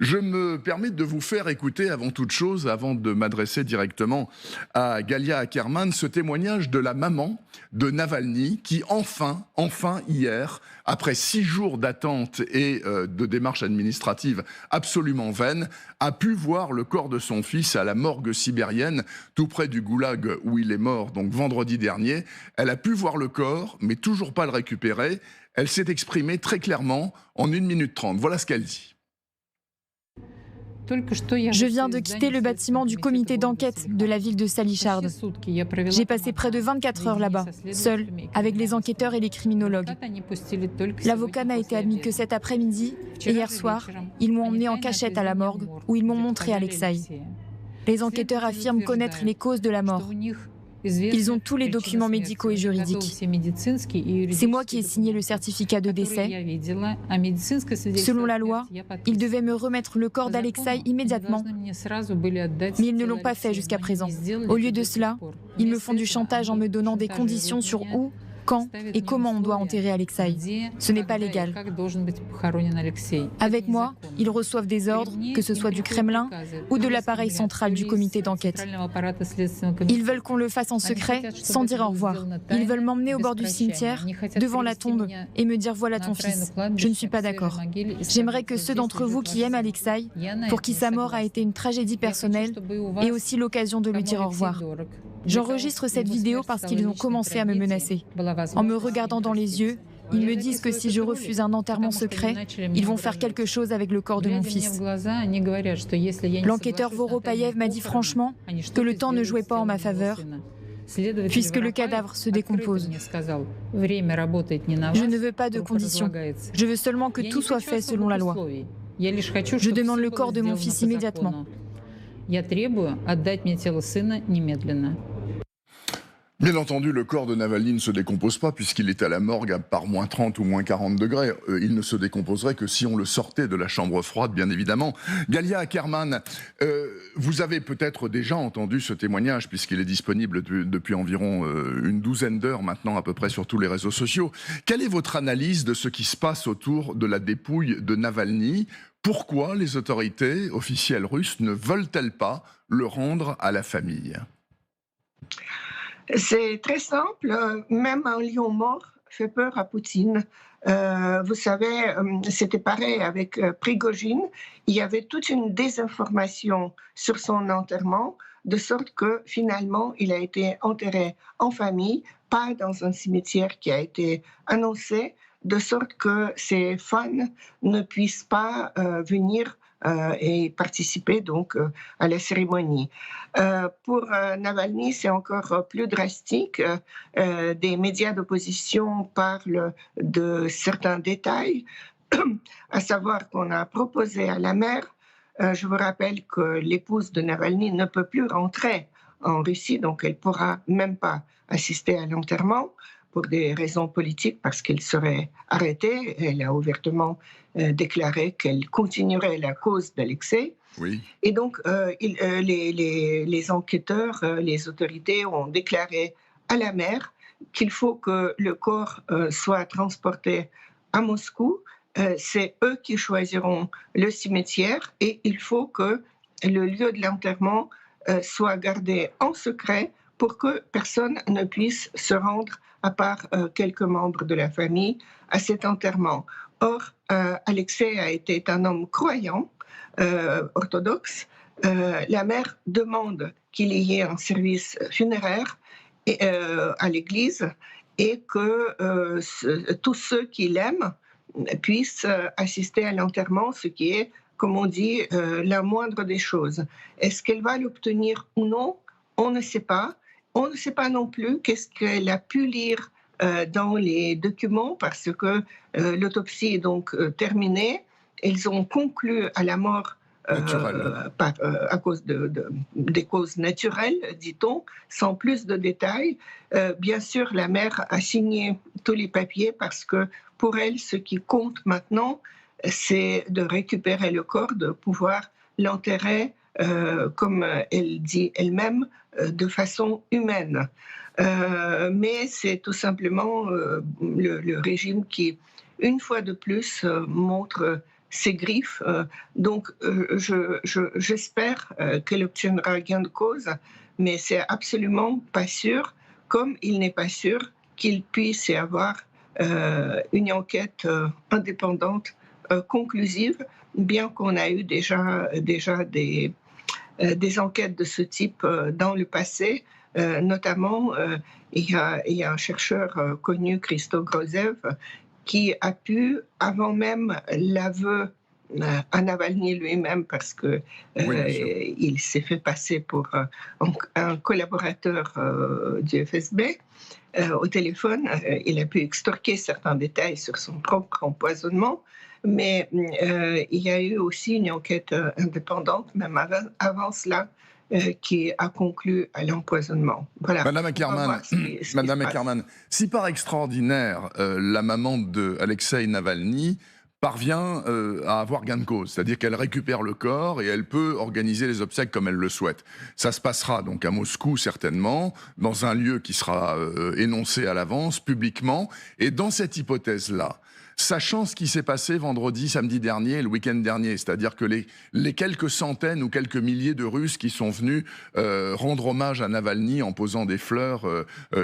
Je me permets de vous faire écouter avant toute chose, avant de m'adresser directement à Galia Ackerman, ce témoignage de la maman de Navalny qui enfin hier, après 6 jours d'attente et de démarches administratives absolument vaines, a pu voir le corps de son fils à la morgue sibérienne, tout près du goulag où il est mort, donc vendredi dernier. Elle a pu voir le corps, mais toujours pas le récupérer. Elle s'est exprimée très clairement en 1 minute 30. Voilà ce qu'elle dit. Je viens de quitter le bâtiment du comité d'enquête de la ville de Salicharд. J'ai passé près de 24 heures là-bas, seule, avec les enquêteurs et les criminologues. L'avocat n'a été admis que cet après-midi, et hier soir, ils m'ont emmené en cachette à la morgue, où ils m'ont montré Alexeï. Les enquêteurs affirment connaître les causes de la mort. Ils ont tous les documents médicaux et juridiques. C'est moi qui ai signé le certificat de décès. Selon la loi, ils devaient me remettre le corps d'Alexeï immédiatement. Mais ils ne l'ont pas fait jusqu'à présent. Au lieu de cela, ils me font du chantage en me donnant des conditions sur où, quand et comment on doit enterrer Alexeï. Ce n'est pas légal. Avec moi, ils reçoivent des ordres, que ce soit du Kremlin ou de l'appareil central du comité d'enquête. Ils veulent qu'on le fasse en secret, sans dire au revoir. Ils veulent m'emmener au bord du cimetière, devant la tombe, et me dire « voilà ton fils ». Je ne suis pas d'accord. J'aimerais que ceux d'entre vous qui aiment Alexeï, pour qui sa mort a été une tragédie personnelle, aient aussi l'occasion de lui dire au revoir. J'enregistre cette vidéo parce qu'ils ont commencé à me menacer. En me regardant dans les yeux, ils me disent que si je refuse un enterrement secret, ils vont faire quelque chose avec le corps de mon fils. L'enquêteur Voropayev m'a dit franchement que le temps ne jouait pas en ma faveur, puisque le cadavre se décompose. Je ne veux pas de conditions. Je veux seulement que tout soit fait selon la loi. Je demande le corps de mon fils immédiatement. Bien entendu, le corps de Navalny ne se décompose pas puisqu'il est à la morgue à par moins 30 ou moins 40 degrés. Il ne se décomposerait que si on le sortait de la chambre froide, bien évidemment. Galia Ackerman, vous avez peut-être déjà entendu ce témoignage puisqu'il est disponible depuis environ une douzaine d'heures maintenant à peu près sur tous les réseaux sociaux. Quelle est votre analyse de ce qui se passe autour de la dépouille de Navalny ? Pourquoi les autorités officielles russes ne veulent-elles pas le rendre à la famille ? C'est très simple, même un lion mort fait peur à Poutine. Vous savez, c'était pareil avec Prigojine. Il y avait toute une désinformation sur son enterrement, de sorte que finalement, il a été enterré en famille, pas dans un cimetière qui a été annoncé, de sorte que ses fans ne puissent pas venir et participer donc à la cérémonie. Pour Navalny, c'est encore plus drastique. Des médias d'opposition parlent de certains détails, à savoir qu'on a proposé à la mère, je vous rappelle que l'épouse de Navalny ne peut plus rentrer en Russie, donc elle ne pourra même pas assister à l'enterrement pour des raisons politiques, parce qu'elle serait arrêtée. Elle a ouvertement déclaré qu'elle continuerait la cause d'Alexeï. Oui. Et donc, les enquêteurs, les autorités ont déclaré à la mère qu'il faut que le corps soit transporté à Moscou. C'est eux qui choisiront le cimetière et il faut que le lieu de l'enterrement soit gardé en secret pour que personne ne puisse se rendre, à part quelques membres de la famille, à cet enterrement. Or, Alexeï été un homme croyant, orthodoxe. La mère demande qu'il y ait un service funéraire à l'église et que tous ceux qui l'aiment puissent assister à l'enterrement, ce qui est, comme on dit, la moindre des choses. Est-ce qu'elle va l'obtenir ou non ? On ne sait pas. On ne sait pas non plus qu'est-ce qu'elle a pu lire dans les documents, parce que l'autopsie est donc terminée. Ils ont conclu à la mort à cause des causes naturelles, dit-on, sans plus de détails. Bien sûr, la mère a signé tous les papiers parce que pour elle, ce qui compte maintenant, c'est de récupérer le corps, de pouvoir l'enterrer, comme elle dit elle-même, de façon humaine. Mais c'est tout simplement le régime qui, une fois de plus, montre ses griffes. Donc, j'espère qu'elle obtiendra gain de cause, mais c'est absolument pas sûr, comme il n'est pas sûr qu'il puisse y avoir une enquête indépendante, conclusive, bien qu'on a eu déjà des enquêtes de ce type dans le passé. Notamment, il y a un chercheur connu, Christo Grozev, qui a pu, avant même l'aveu à Navalny lui-même, parce que il s'est fait passer pour un collaborateur du FSB, au téléphone, il a pu extorquer certains détails sur son propre empoisonnement, mais il y a eu aussi une enquête indépendante, même avant cela, qui a conclu à l'empoisonnement. Voilà. Madame Ackerman, si par extraordinaire, la maman de Alexeï Navalny parvient à avoir gain de cause, c'est-à-dire qu'elle récupère le corps et elle peut organiser les obsèques comme elle le souhaite. Ça se passera donc à Moscou certainement, dans un lieu qui sera énoncé à l'avance, publiquement, et dans cette hypothèse-là, sachant ce qui s'est passé vendredi, samedi dernier, le week-end dernier, c'est-à-dire que les quelques centaines ou quelques milliers de Russes qui sont venus rendre hommage à Navalny en posant des fleurs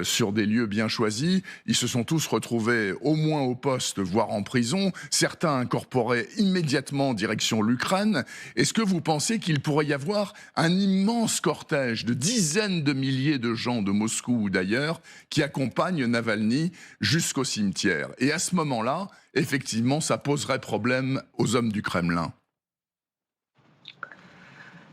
sur des lieux bien choisis, ils se sont tous retrouvés au moins au poste, voire en prison, certains incorporés immédiatement en direction l'Ukraine. Est-ce que vous pensez qu'il pourrait y avoir un immense cortège de dizaines de milliers de gens de Moscou ou d'ailleurs qui accompagnent Navalny jusqu'au cimetière? Et à ce moment-là, effectivement, ça poserait problème aux hommes du Kremlin.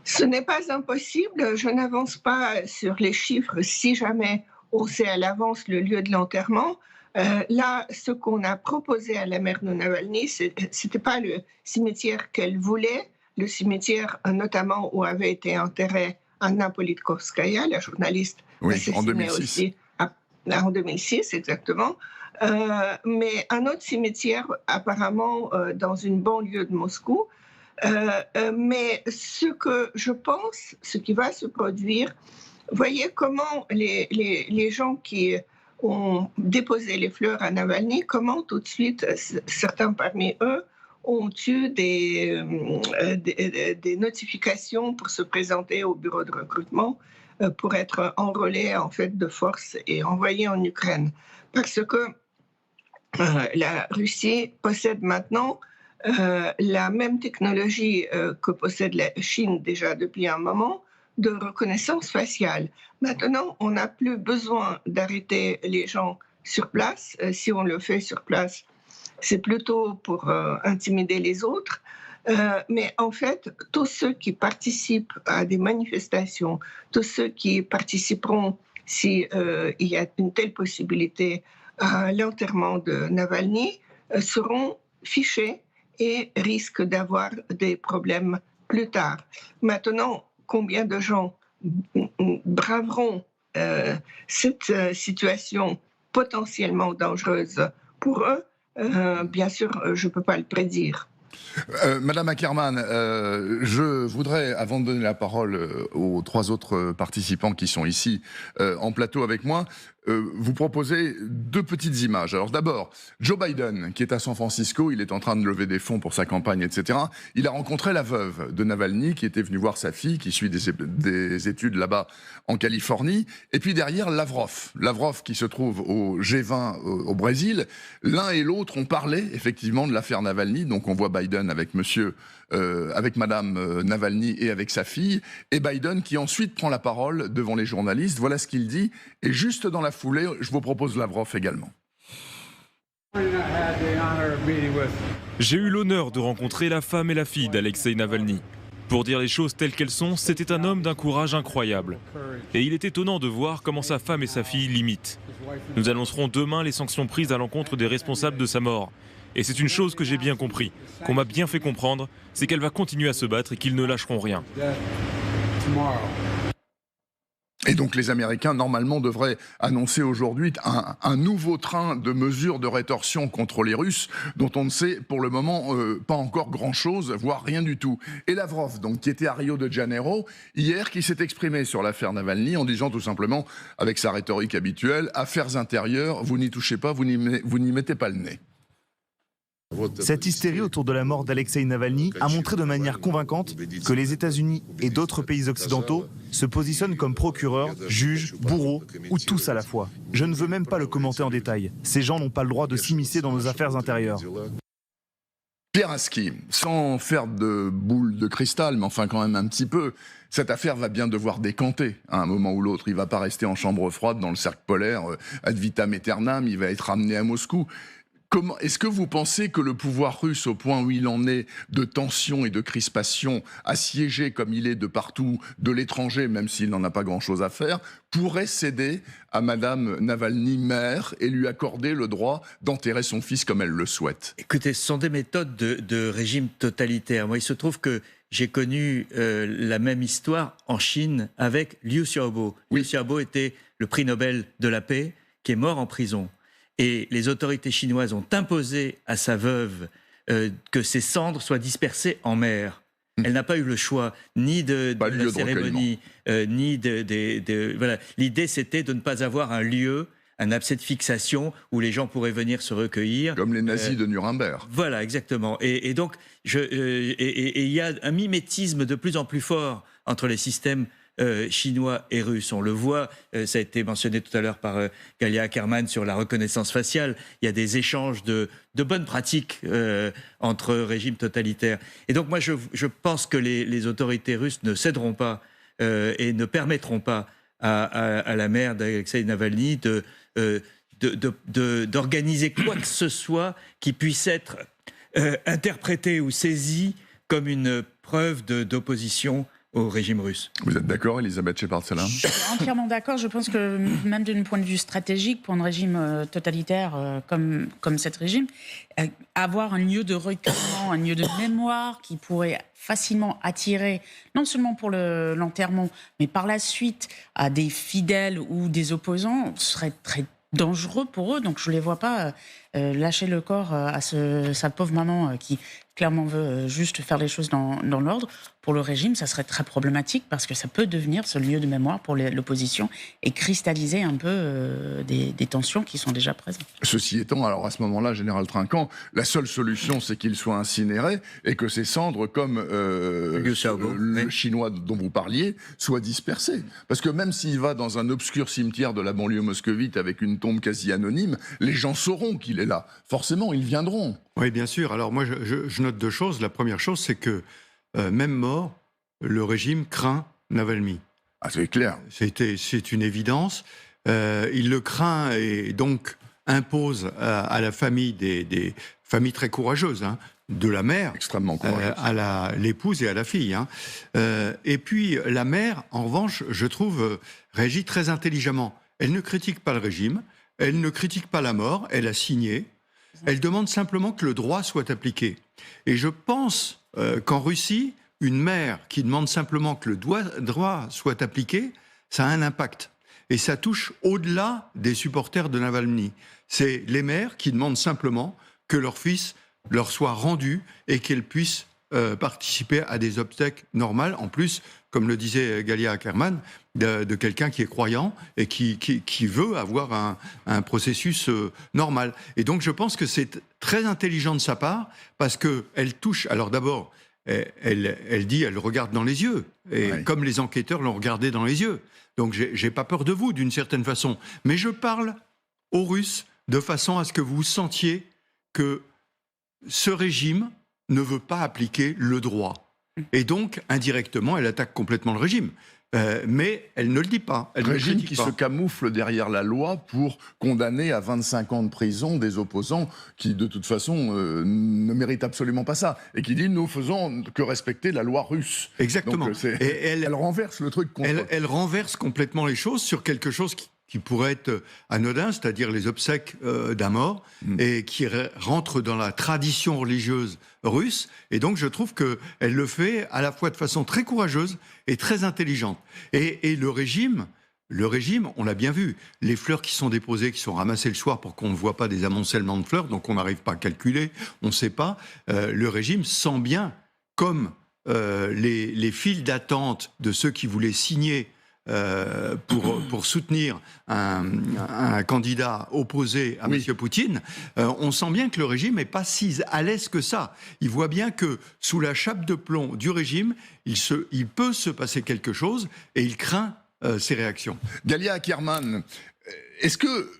Ce n'est pas impossible. Je n'avance pas sur les chiffres si jamais on sait à l'avance le lieu de l'enterrement. Là, ce qu'on a proposé à la mère de Navalny, c'était pas le cimetière qu'elle voulait, le cimetière notamment où avait été enterrée Anna Politkovskaya, la journaliste en 2006. Aussi, en 2006, exactement. Mais un autre cimetière, apparemment, dans une banlieue de Moscou. Mais ce que je pense, ce qui va se produire, voyez comment les gens qui ont déposé les fleurs à Navalny, comment tout de suite, certains parmi eux ont eu des notifications pour se présenter au bureau de recrutement, pour être enrôlés en fait de force et envoyés en Ukraine. Parce que la Russie possède maintenant la même technologie que possède la Chine déjà depuis un moment, de reconnaissance faciale. Maintenant, on n'a plus besoin d'arrêter les gens sur place. Si on le fait sur place, c'est plutôt pour intimider les autres. Mais en fait, tous ceux qui participent à des manifestations, tous ceux qui participeront, s'il y a une telle possibilité, à l'enterrement de Navalny, seront fichés et risquent d'avoir des problèmes plus tard. Maintenant, combien de gens braveront cette situation potentiellement dangereuse pour eux, bien sûr, je ne peux pas le prédire. Madame Ackerman, je voudrais, avant de donner la parole aux trois autres participants qui sont ici en plateau avec moi, vous proposer deux petites images. Alors d'abord, Joe Biden, qui est à San Francisco, il est en train de lever des fonds pour sa campagne, etc. Il a rencontré la veuve de Navalny, qui était venue voir sa fille, qui suit des études là-bas en Californie. Et puis derrière, Lavrov qui se trouve au G20 au Brésil. L'un et l'autre ont parlé effectivement de l'affaire Navalny. Donc on voit Biden avec madame Navalny et avec sa fille. Et Biden qui ensuite prend la parole devant les journalistes. Voilà ce qu'il dit. Et juste dans la foulée, je vous propose Lavrov également. J'ai eu l'honneur de rencontrer la femme et la fille d'Alexeï Navalny. Pour dire les choses telles qu'elles sont, c'était un homme d'un courage incroyable. Et il est étonnant de voir comment sa femme et sa fille l'imitent. Nous annoncerons demain les sanctions prises à l'encontre des responsables de sa mort. Et c'est une chose que j'ai bien compris, qu'on m'a bien fait comprendre, c'est qu'elle va continuer à se battre et qu'ils ne lâcheront rien. Et donc les Américains, normalement, devraient annoncer aujourd'hui un nouveau train de mesures de rétorsion contre les Russes, dont on ne sait pour le moment pas encore grand-chose, voire rien du tout. Et Lavrov, donc, qui était à Rio de Janeiro, hier, qui s'est exprimé sur l'affaire Navalny en disant tout simplement, avec sa rhétorique habituelle, « Affaires intérieures, vous n'y touchez pas, vous n'y mettez pas le nez ». Cette hystérie autour de la mort d'Alexeï Navalny a montré de manière convaincante que les États-Unis et d'autres pays occidentaux se positionnent comme procureurs, juges, bourreaux ou tous à la fois. Je ne veux même pas le commenter en détail. Ces gens n'ont pas le droit de s'immiscer dans nos affaires intérieures. Pierre Aski, sans faire de boule de cristal, mais enfin quand même un petit peu, cette affaire va bien devoir décanter à un moment ou l'autre. Il ne va pas rester en chambre froide dans le cercle polaire ad vitam aeternam, il va être ramené à Moscou. Est-ce que vous pensez que le pouvoir russe, au point où il en est de tension et de crispation, assiégé comme il est de partout, de l'étranger, même s'il n'en a pas grand-chose à faire, pourrait céder à Madame Navalny mère et lui accorder le droit d'enterrer son fils comme elle le souhaite? Écoutez, ce sont des méthodes de régime totalitaire. Moi, il se trouve que j'ai connu la même histoire en Chine avec Liu Xiaobo. Oui. Liu Xiaobo était le prix Nobel de la paix qui est mort en prison. Et les autorités chinoises ont imposé à sa veuve que ses cendres soient dispersées en mer. Elle n'a pas eu le choix ni de la cérémonie, ni voilà. L'idée, c'était de ne pas avoir un lieu, un abcès de fixation où les gens pourraient venir se recueillir. Comme les nazis de Nuremberg. Voilà, exactement. Et donc, il y a un mimétisme de plus en plus fort entre les systèmes chinois et russes. On le voit, ça a été mentionné tout à l'heure par Galia Ackerman sur la reconnaissance faciale. Il y a des échanges de bonnes pratiques entre régimes totalitaires. Et donc moi, je pense que les autorités russes ne céderont pas et ne permettront pas à la mère d'Alexeï Navalny d'organiser quoi que ce soit qui puisse être interprété ou saisi comme une preuve d'opposition au régime russe. Vous êtes d'accord, Elisabeth Shepard-Salam? Je suis entièrement d'accord. Je pense que même d'un point de vue stratégique, pour un régime totalitaire comme cet régime, avoir un lieu de recueillement, un lieu de mémoire qui pourrait facilement attirer, non seulement pour l'enterrement, mais par la suite à des fidèles ou des opposants, serait très dangereux pour eux. Donc je ne les vois pas lâcher le corps à sa pauvre maman qui clairement veut juste faire les choses dans l'ordre. Pour le régime, ça serait très problématique parce que ça peut devenir ce lieu de mémoire pour l'opposition et cristalliser un peu des tensions qui sont déjà présentes. Ceci étant, alors à ce moment-là, Général Trinquant, la seule solution, c'est qu'il soit incinéré et que ses cendres, comme le chinois dont vous parliez, soient dispersées. Parce que même s'il va dans un obscur cimetière de la banlieue moscovite avec une tombe quasi anonyme, les gens sauront qu'il est là. Forcément, ils viendront. Oui, bien sûr. Alors moi, je note deux choses. La première chose, c'est que même mort, le régime craint Navalny. Ah, c'est clair. C'est une évidence. Il le craint et donc impose à la famille des familles très courageuses, hein, de la mère, extrêmement courageuse, à l'épouse et à la fille. Hein. Et puis la mère, en revanche, je trouve, réagit très intelligemment. Elle ne critique pas le régime, elle ne critique pas la mort, elle a signé. Elle demande simplement que le droit soit appliqué. Et je pense qu'en Russie, une mère qui demande simplement que le droit soit appliqué, ça a un impact. Et ça touche au-delà des supporters de Navalny. C'est les mères qui demandent simplement que leur fils leur soit rendu et qu'elles puissent participer à des obsèques normales. En plus, comme le disait Galia Ackerman, de quelqu'un qui est croyant et qui veut avoir un processus normal. Et donc je pense que c'est très intelligent de sa part parce qu'elle touche... Alors d'abord, elle dit, elle regarde dans les yeux, et ouais, comme les enquêteurs l'ont regardé dans les yeux. Donc j'ai pas peur de vous d'une certaine façon. Mais je parle aux Russes de façon à ce que vous sentiez que ce régime ne veut pas appliquer le droit. Et donc, indirectement, elle attaque complètement le régime. Mais elle ne le dit pas. Un régime qui se camoufle derrière la loi pour condamner à 25 ans de prison des opposants qui, de toute façon, ne méritent absolument pas ça. Et qui dit, nous faisons que respecter la loi russe. Exactement. Donc, et elle renverse le truc contre... Elle renverse complètement les choses sur quelque chose qui pourrait être anodin, c'est-à-dire les obsèques d'un mort, et qui rentre dans la tradition religieuse russe. Et donc, je trouve qu'elle le fait à la fois de façon très courageuse et très intelligente. Et le régime, on l'a bien vu, les fleurs qui sont déposées, qui sont ramassées le soir pour qu'on ne voit pas des amoncellements de fleurs, donc on n'arrive pas à calculer, on ne sait pas, le régime sent bien comme les files d'attente de ceux qui voulaient signer pour soutenir un candidat opposé à M. Poutine, on sent bien que le régime n'est pas si à l'aise que ça. Il voit bien que sous la chape de plomb du régime, il peut se passer quelque chose et il craint ces réactions. Galia Ackerman, est-ce que,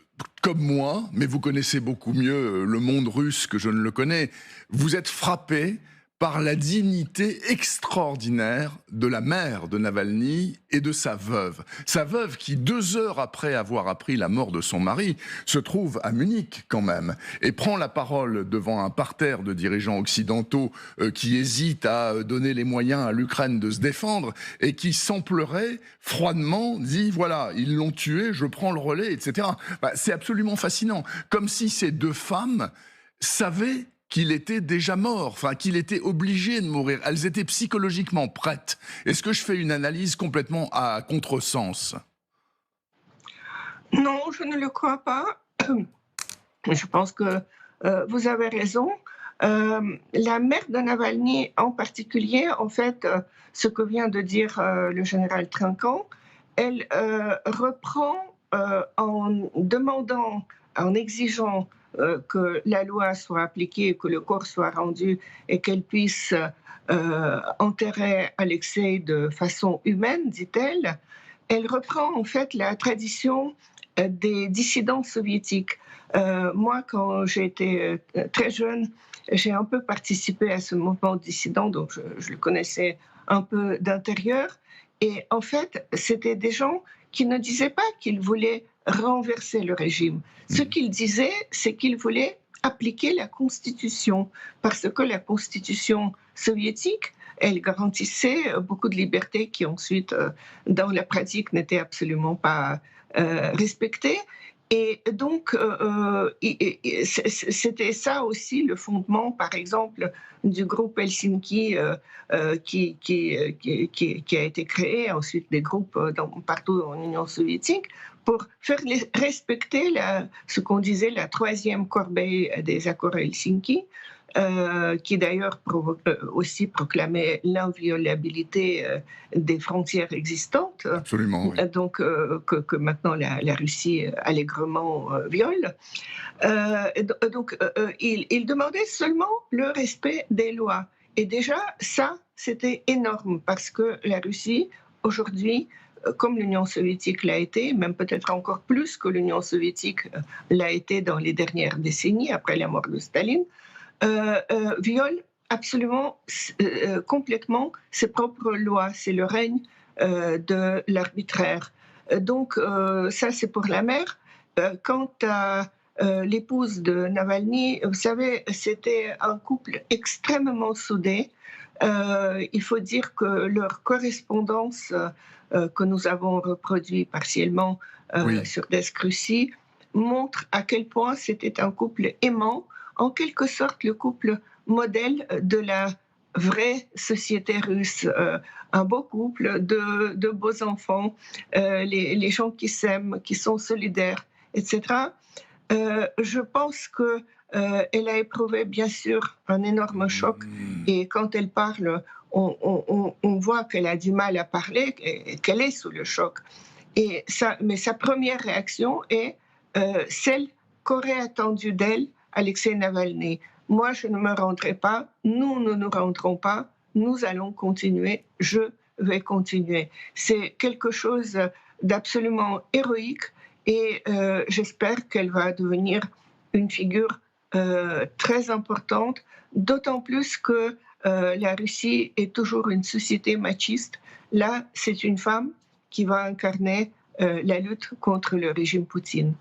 comme moi, mais vous connaissez beaucoup mieux le monde russe que je ne le connais, vous êtes frappé par la dignité extraordinaire de la mère de Navalny et de sa veuve. Sa veuve qui, 2 heures après avoir appris la mort de son mari, se trouve à Munich quand même, et prend la parole devant un parterre de dirigeants occidentaux qui hésitent à donner les moyens à l'Ukraine de se défendre, et qui, sans pleurer, froidement dit « voilà, ils l'ont tué, je prends le relais », etc. C'est absolument fascinant, comme si ces 2 femmes savaient qu'il était déjà mort, enfin qu'il était obligé de mourir. Elles étaient psychologiquement prêtes. Est-ce que je fais une analyse complètement à contresens? Non, je ne le crois pas. Je pense que vous avez raison. La mère de Navalny en particulier, en fait, ce que vient de dire le général Trinquant, elle reprend en demandant, en exigeant que la loi soit appliquée, que le corps soit rendu et qu'elle puisse enterrer Alexei de façon humaine, dit-elle. Elle reprend en fait la tradition des dissidents soviétiques. Moi, quand j'étais très jeune, j'ai un peu participé à ce mouvement dissident, donc je le connaissais un peu d'intérieur. Et en fait, c'était des gens qui ne disaient pas qu'ils voulaient renverser le régime. Ce qu'ils disaient, c'est qu'ils voulaient appliquer la Constitution, parce que la Constitution soviétique, elle garantissait beaucoup de libertés qui ensuite, dans la pratique, n'étaient absolument pas respectées. Et donc, c'était ça aussi le fondement, par exemple, du groupe Helsinki qui a été créé, ensuite des groupes partout en Union soviétique, pour faire respecter ce qu'on disait la 3e corbeille des accords Helsinki, qui d'ailleurs aussi proclamait l'inviolabilité des frontières existantes. Absolument, oui. Donc, que maintenant la Russie allègrement viole. Donc, il demandait seulement le respect des lois. Et déjà, ça, c'était énorme, parce que la Russie, aujourd'hui, comme l'Union soviétique l'a été, même peut-être encore plus que l'Union soviétique l'a été dans les dernières décennies, après la mort de Staline, viole absolument, complètement ses propres lois. C'est le règne de l'arbitraire. Donc, ça, c'est pour la mère. Quant à l'épouse de Navalny, vous savez, c'était un couple extrêmement soudé. Il faut dire que leur correspondance que nous avons reproduite partiellement sur Desk Russie montre à quel point c'était un couple aimant, en quelque sorte le couple modèle de la vraie société russe. Un beau couple, de beaux enfants, les gens qui s'aiment, qui sont solidaires, etc. Je pense qu'elle a éprouvé bien sûr un énorme choc, et quand elle parle, on voit qu'elle a du mal à parler, qu'elle est sous le choc. Mais sa première réaction est celle qu'aurait attendue d'elle Alexei Navalny. Moi, je ne me rendrai pas, nous ne nous rendrons pas, nous allons continuer, je vais continuer. C'est quelque chose d'absolument héroïque, et j'espère qu'elle va devenir une figure très importante, d'autant plus que la Russie est toujours une société machiste. Là, c'est une femme qui va incarner la lutte contre le régime Poutine.